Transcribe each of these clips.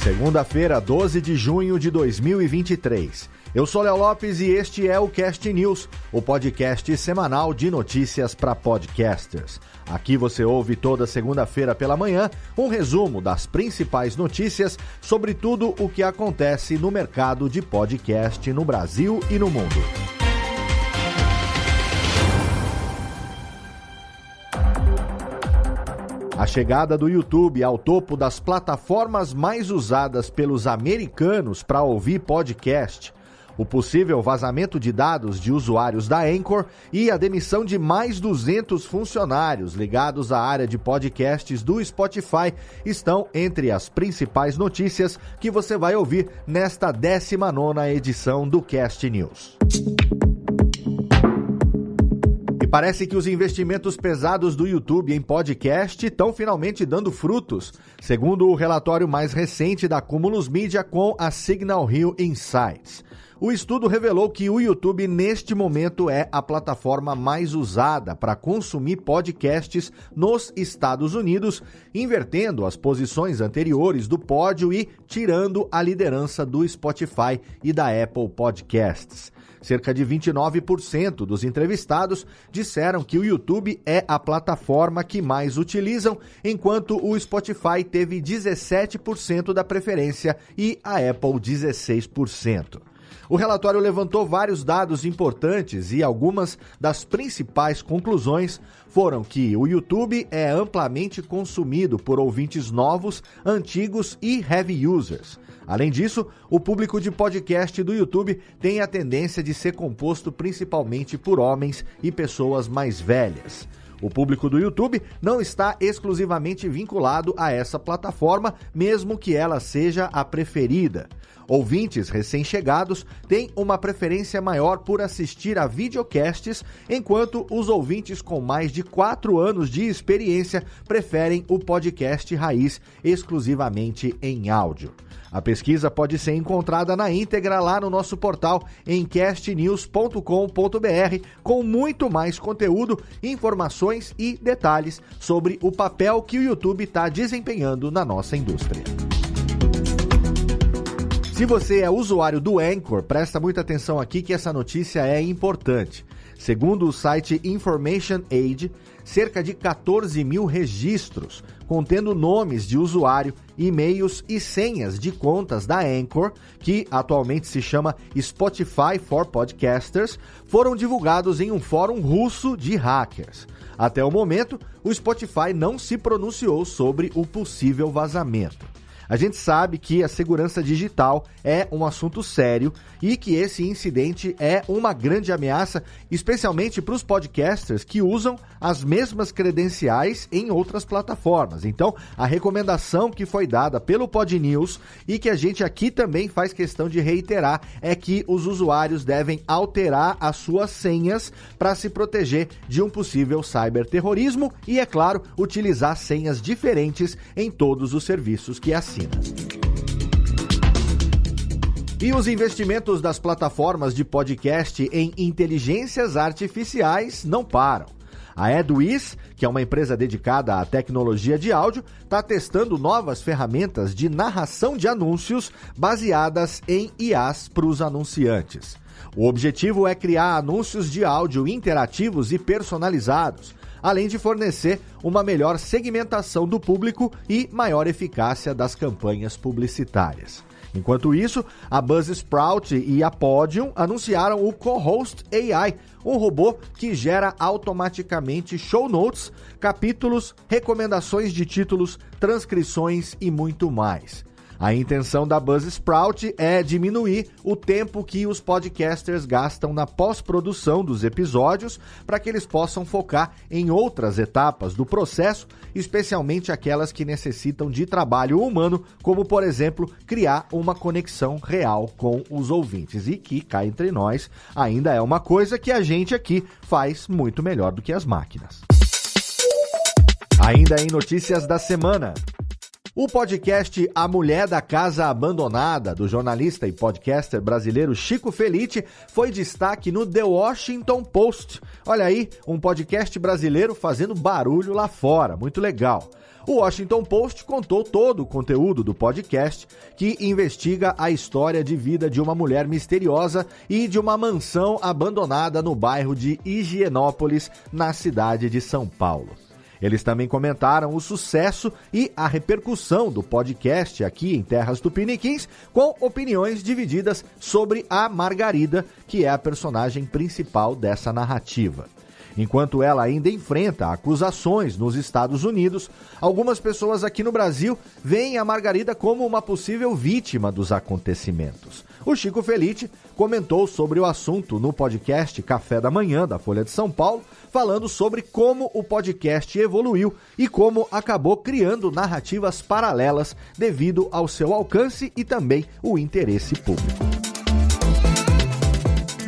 Segunda-feira, 12 de junho de 2023. Eu sou Léo Lopes e este é o Cast News, o podcast semanal de notícias para podcasters. Aqui você ouve toda segunda-feira pela manhã um resumo das principais notícias sobre tudo o que acontece no mercado de podcast no Brasil e no mundo. A chegada do YouTube ao topo das plataformas mais usadas pelos americanos para ouvir podcast, o possível vazamento de dados de usuários da Anchor e a demissão de mais 200 funcionários ligados à área de podcasts do Spotify estão entre as principais notícias que você vai ouvir nesta 19ª edição do Cast News. Parece que os investimentos pesados do YouTube em podcast estão finalmente dando frutos, segundo o relatório mais recente da Cumulus Media com a Signal Hill Insights. O estudo revelou que o YouTube, neste momento, é a plataforma mais usada para consumir podcasts nos Estados Unidos, invertendo as posições anteriores do pódio e tirando a liderança do Spotify e da Apple Podcasts. Cerca de 29% dos entrevistados disseram que o YouTube é a plataforma que mais utilizam, enquanto o Spotify teve 17% da preferência e a Apple 16%. O relatório levantou vários dados importantes e algumas das principais conclusões foram que o YouTube é amplamente consumido por ouvintes novos, antigos e heavy users. Além disso, o público de podcast do YouTube tem a tendência de ser composto principalmente por homens e pessoas mais velhas. O público do YouTube não está exclusivamente vinculado a essa plataforma, mesmo que ela seja a preferida. Ouvintes recém-chegados têm uma preferência maior por assistir a videocasts, enquanto os ouvintes com mais de 4 anos de experiência preferem o podcast raiz exclusivamente em áudio. A pesquisa pode ser encontrada na íntegra lá no nosso portal em castnews.com.br com muito mais conteúdo, informações e detalhes sobre o papel que o YouTube está desempenhando na nossa indústria. Se você é usuário do Anchor, presta muita atenção aqui que essa notícia é importante. Segundo o site Information Age, cerca de 14 mil registros, contendo nomes de usuário, e-mails e senhas de contas da Anchor, que atualmente se chama Spotify for Podcasters, foram divulgados em um fórum russo de hackers. Até o momento, o Spotify não se pronunciou sobre o possível vazamento. A gente sabe que a segurança digital é um assunto sério e que esse incidente é uma grande ameaça, especialmente para os podcasters que usam as mesmas credenciais em outras plataformas. Então, a recomendação que foi dada pelo PodNews e que a gente aqui também faz questão de reiterar é que os usuários devem alterar as suas senhas para se proteger de um possível cyberterrorismo e, é claro, utilizar senhas diferentes em todos os serviços que assinam. E os investimentos das plataformas de podcast em inteligências artificiais não param. A Edwiz, que é uma empresa dedicada à tecnologia de áudio, está testando novas ferramentas de narração de anúncios baseadas em IAs para os anunciantes. O objetivo é criar anúncios de áudio interativos e personalizados, além de fornecer uma melhor segmentação do público e maior eficácia das campanhas publicitárias. Enquanto isso, a Buzzsprout e a Podium anunciaram o Co-Host AI, um robô que gera automaticamente show notes, capítulos, recomendações de títulos, transcrições e muito mais. A intenção da Buzzsprout é diminuir o tempo que os podcasters gastam na pós-produção dos episódios para que eles possam focar em outras etapas do processo, especialmente aquelas que necessitam de trabalho humano, como, por exemplo, criar uma conexão real com os ouvintes. E que, cá entre nós, ainda é uma coisa que a gente aqui faz muito melhor do que as máquinas. Ainda em notícias da semana. O podcast A Mulher da Casa Abandonada, do jornalista e podcaster brasileiro Chico Felitti, foi destaque no The Washington Post. Olha aí, um podcast brasileiro fazendo barulho lá fora, muito legal. O Washington Post contou todo o conteúdo do podcast, que investiga a história de vida de uma mulher misteriosa e de uma mansão abandonada no bairro de Higienópolis, na cidade de São Paulo. Eles também comentaram o sucesso e a repercussão do podcast aqui em Terras Tupiniquins, com opiniões divididas sobre a Margarida, que é a personagem principal dessa narrativa. Enquanto ela ainda enfrenta acusações nos Estados Unidos, algumas pessoas aqui no Brasil veem a Margarida como uma possível vítima dos acontecimentos. O Chico Felitti comentou sobre o assunto no podcast Café da Manhã, da Folha de São Paulo, falando sobre como o podcast evoluiu e como acabou criando narrativas paralelas devido ao seu alcance e também o interesse público.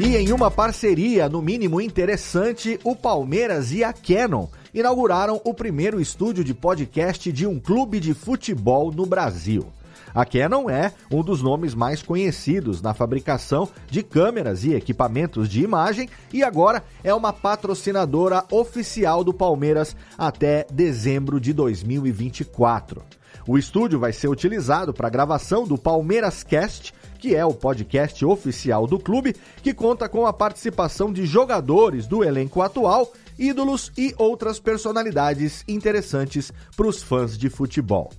E em uma parceria, no mínimo interessante, o Palmeiras e a Canon inauguraram o primeiro estúdio de podcast de um clube de futebol no Brasil. A Canon é um dos nomes mais conhecidos na fabricação de câmeras e equipamentos de imagem e agora é uma patrocinadora oficial do Palmeiras até dezembro de 2024. O estúdio vai ser utilizado para a gravação do Palmeiras Cast, que é o podcast oficial do clube, que conta com a participação de jogadores do elenco atual, ídolos e outras personalidades interessantes para os fãs de futebol.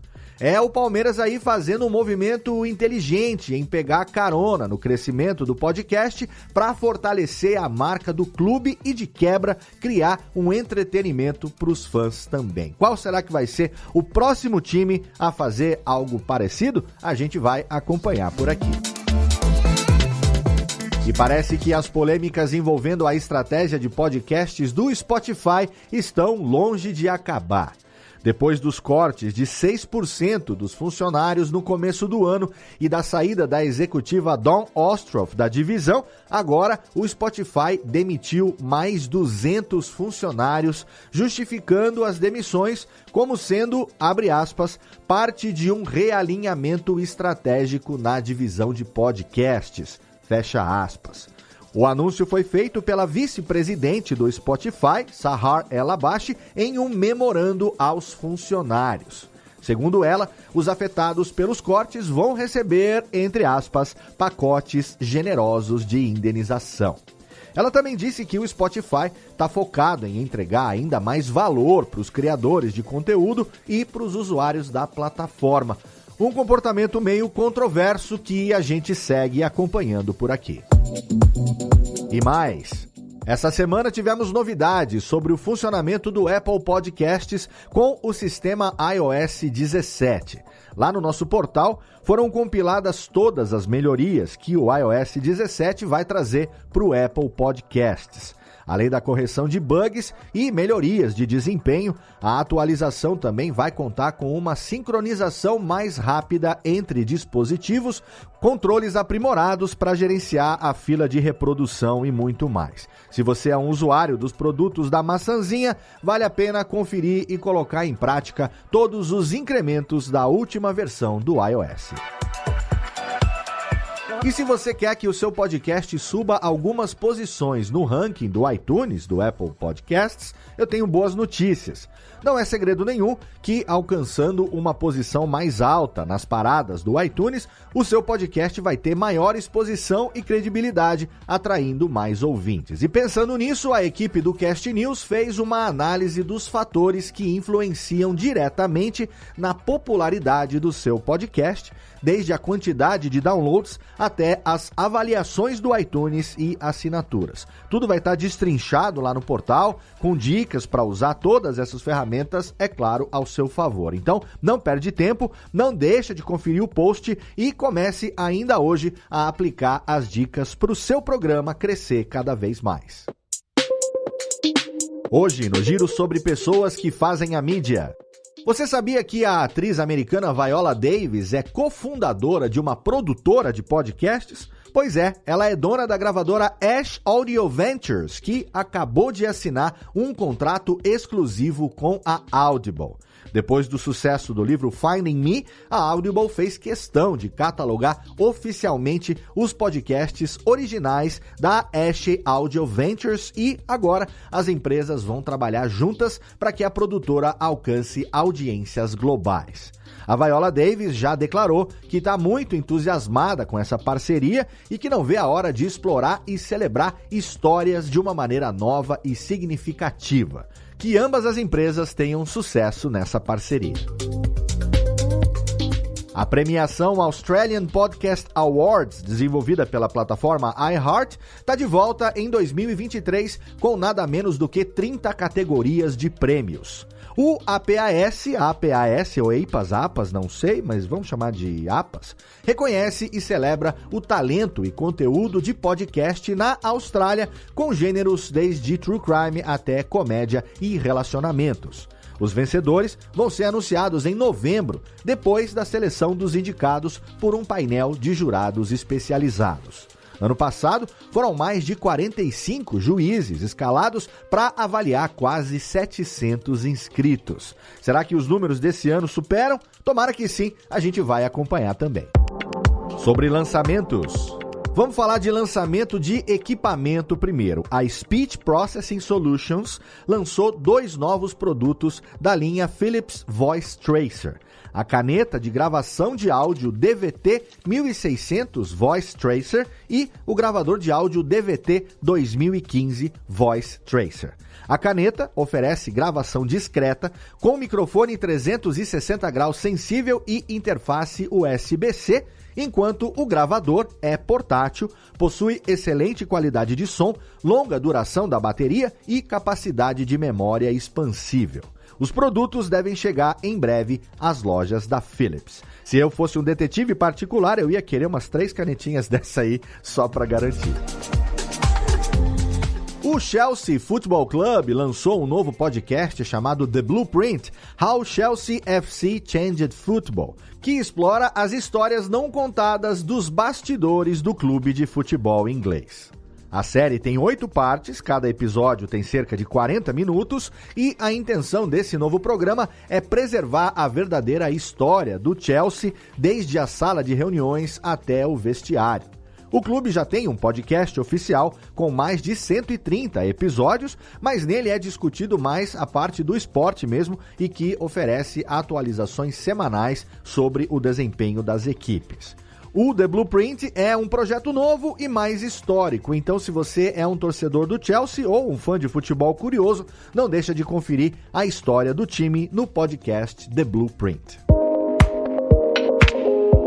É o Palmeiras aí fazendo um movimento inteligente em pegar carona no crescimento do podcast para fortalecer a marca do clube e, de quebra, criar um entretenimento para os fãs também. Qual será que vai ser o próximo time a fazer algo parecido? A gente vai acompanhar por aqui. E parece que as polêmicas envolvendo a estratégia de podcasts do Spotify estão longe de acabar. Depois dos cortes de 6% dos funcionários no começo do ano e da saída da executiva Dawn Ostroff da divisão, agora o Spotify demitiu mais 200 funcionários, justificando as demissões como sendo, abre aspas, parte de um realinhamento estratégico na divisão de podcasts, fecha aspas. O anúncio foi feito pela vice-presidente do Spotify, Sahar El-Abashi, em um memorando aos funcionários. Segundo ela, os afetados pelos cortes vão receber, entre aspas, pacotes generosos de indenização. Ela também disse que o Spotify está focado em entregar ainda mais valor para os criadores de conteúdo e para os usuários da plataforma. Um comportamento meio controverso que a gente segue acompanhando por aqui. E mais, essa semana tivemos novidades sobre o funcionamento do Apple Podcasts com o sistema iOS 17. Lá no nosso portal foram compiladas todas as melhorias que o iOS 17 vai trazer para o Apple Podcasts. Além da correção de bugs e melhorias de desempenho, a atualização também vai contar com uma sincronização mais rápida entre dispositivos, controles aprimorados para gerenciar a fila de reprodução e muito mais. Se você é um usuário dos produtos da maçãzinha, vale a pena conferir e colocar em prática todos os incrementos da última versão do iOS. E se você quer que o seu podcast suba algumas posições no ranking do iTunes, do Apple Podcasts, eu tenho boas notícias. Não é segredo nenhum que, alcançando uma posição mais alta nas paradas do iTunes, o seu podcast vai ter maior exposição e credibilidade, atraindo mais ouvintes. E pensando nisso, a equipe do Cast News fez uma análise dos fatores que influenciam diretamente na popularidade do seu podcast, desde a quantidade de downloads até as avaliações do iTunes e assinaturas. Tudo vai estar destrinchado lá no portal, com dicas para usar todas essas ferramentas, é claro, ao seu favor. Então, não perde tempo, não deixa de conferir o post e comece ainda hoje a aplicar as dicas para o seu programa crescer cada vez mais. Hoje, no Giro sobre pessoas que fazem a mídia. Você sabia que a atriz americana Viola Davis é cofundadora de uma produtora de podcasts? Pois é, ela é dona da gravadora Ash Audio Ventures, que acabou de assinar um contrato exclusivo com a Audible. Depois do sucesso do livro Finding Me, a Audible fez questão de catalogar oficialmente os podcasts originais da Ash Audio Ventures e agora as empresas vão trabalhar juntas para que a produtora alcance audiências globais. A Viola Davis já declarou que está muito entusiasmada com essa parceria e que não vê a hora de explorar e celebrar histórias de uma maneira nova e significativa. Que ambas as empresas tenham sucesso nessa parceria. A premiação Australian Podcast Awards, desenvolvida pela plataforma iHeart, está de volta em 2023 com nada menos do que 30 categorias de prêmios. O APAS ou APAS, não sei, mas vamos chamar de APAS, reconhece e celebra o talento e conteúdo de podcast na Austrália, com gêneros desde true crime até comédia e relacionamentos. Os vencedores vão ser anunciados em novembro, depois da seleção dos indicados por um painel de jurados especializados. Ano passado, foram mais de 45 juízes escalados para avaliar quase 700 inscritos. Será que os números desse ano superam? Tomara que sim, a gente vai acompanhar também. Sobre lançamentos. Vamos falar de lançamento de equipamento primeiro. A Speech Processing Solutions lançou 2 novos produtos da linha Philips Voice Tracer. A caneta de gravação de áudio DVT 1600 Voice Tracer e o gravador de áudio DVT 2015 Voice Tracer. A caneta oferece gravação discreta com microfone 360 graus sensível e interface USB-C, enquanto o gravador é portátil, possui excelente qualidade de som, longa duração da bateria e capacidade de memória expansível. Os produtos devem chegar em breve às lojas da Philips. Se eu fosse um detetive particular, eu ia querer umas 3 canetinhas dessa aí só para garantir. O Chelsea Football Club lançou um novo podcast chamado The Blueprint, How Chelsea FC Changed Football, que explora as histórias não contadas dos bastidores do clube de futebol inglês. A série tem 8 partes, cada episódio tem cerca de 40 minutos e a intenção desse novo programa é preservar a verdadeira história do Chelsea, desde a sala de reuniões até o vestiário. O clube já tem um podcast oficial com mais de 130 episódios, mas nele é discutido mais a parte do esporte mesmo e que oferece atualizações semanais sobre o desempenho das equipes. O The Blueprint é um projeto novo e mais histórico, então se você é um torcedor do Chelsea ou um fã de futebol curioso, não deixa de conferir a história do time no podcast The Blueprint.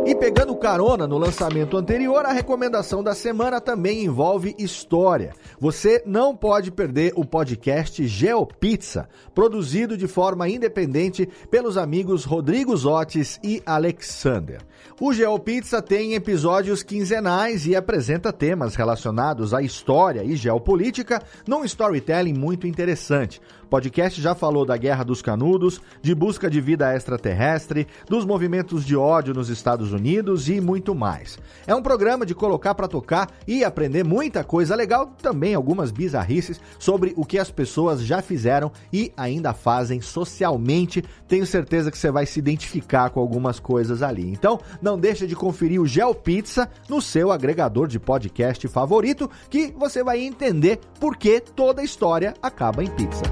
E pegando carona no lançamento anterior, a recomendação da semana também envolve história. Você não pode perder o podcast GeoPizza, produzido de forma independente pelos amigos Rodrigo Zotis e Alexander. O GeoPizza tem episódios quinzenais e apresenta temas relacionados à história e geopolítica num storytelling muito interessante. O podcast já falou da Guerra dos Canudos, de busca de vida extraterrestre, dos movimentos de ódio nos Estados Unidos e muito mais. É um programa de colocar para tocar e aprender muita coisa legal, também algumas bizarrices sobre o que as pessoas já fizeram e ainda fazem socialmente. Tenho certeza que você vai se identificar com algumas coisas ali. Então, não deixa de conferir o GeoPizza no seu agregador de podcast favorito, que você vai entender por que toda história acaba em pizza.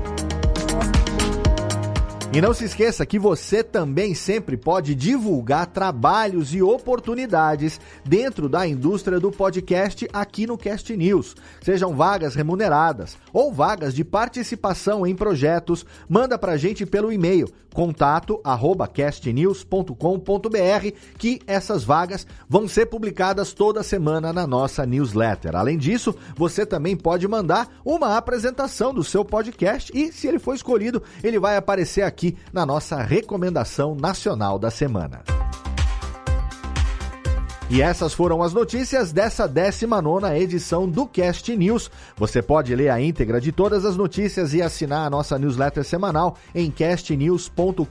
E não se esqueça que você também sempre pode divulgar trabalhos e oportunidades dentro da indústria do podcast aqui no Cast News. Sejam vagas remuneradas ou vagas de participação em projetos, manda pra gente pelo e-mail contato@castnews.com.br que essas vagas vão ser publicadas toda semana na nossa newsletter. Além disso, você também pode mandar uma apresentação do seu podcast e, se ele for escolhido, ele vai aparecer aqui na nossa recomendação nacional da semana. E essas foram as notícias dessa 19ª edição do Cast News. Você pode ler a íntegra de todas as notícias e assinar a nossa newsletter semanal em castnews.com.br.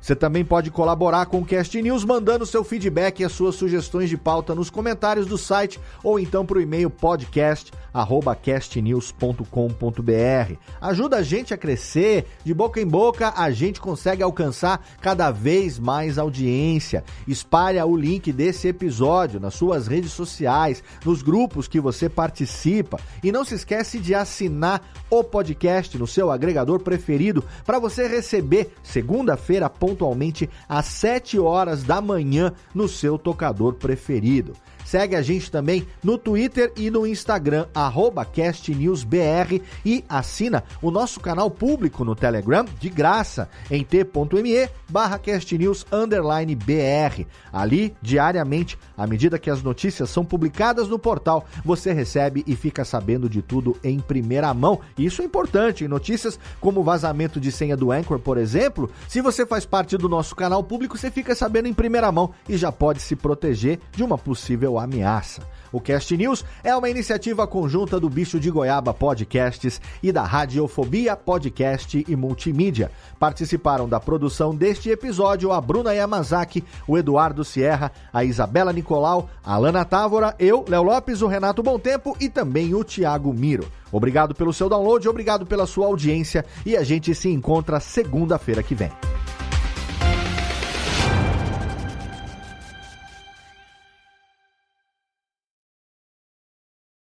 Você também pode colaborar com o Cast News mandando seu feedback e as suas sugestões de pauta nos comentários do site ou então para o e-mail podcast@castnews.com.br. Ajuda a gente a crescer, de boca em boca a gente consegue alcançar cada vez mais audiência. Espalha o link desse episódio nas suas redes sociais, nos grupos que você participa. E não se esquece de assinar o podcast no seu agregador preferido para você receber segunda-feira pontualmente às 7 horas da manhã no seu tocador preferido. Segue a gente também no Twitter e no Instagram, @castnewsbr, e assina o nosso canal público no Telegram de graça em t.me/castnews_br. Ali, diariamente, à medida que as notícias são publicadas no portal, você recebe e fica sabendo de tudo em primeira mão. E isso é importante, em notícias como o vazamento de senha do Anchor, por exemplo. Se você faz parte do nosso canal público, você fica sabendo em primeira mão e já pode se proteger de uma possível ameaça. O Cast News é uma iniciativa conjunta do Bicho de Goiaba Podcasts e da Radiofobia Podcast e Multimídia. Participaram da produção deste episódio a Bruna Yamazaki, o Eduardo Sierra, a Isabela Nicolau, a Alana Távora, eu, Léo Lopes, o Renato Bontempo e também o Thiago Miro. Obrigado pelo seu download, obrigado pela sua audiência e a gente se encontra segunda-feira que vem.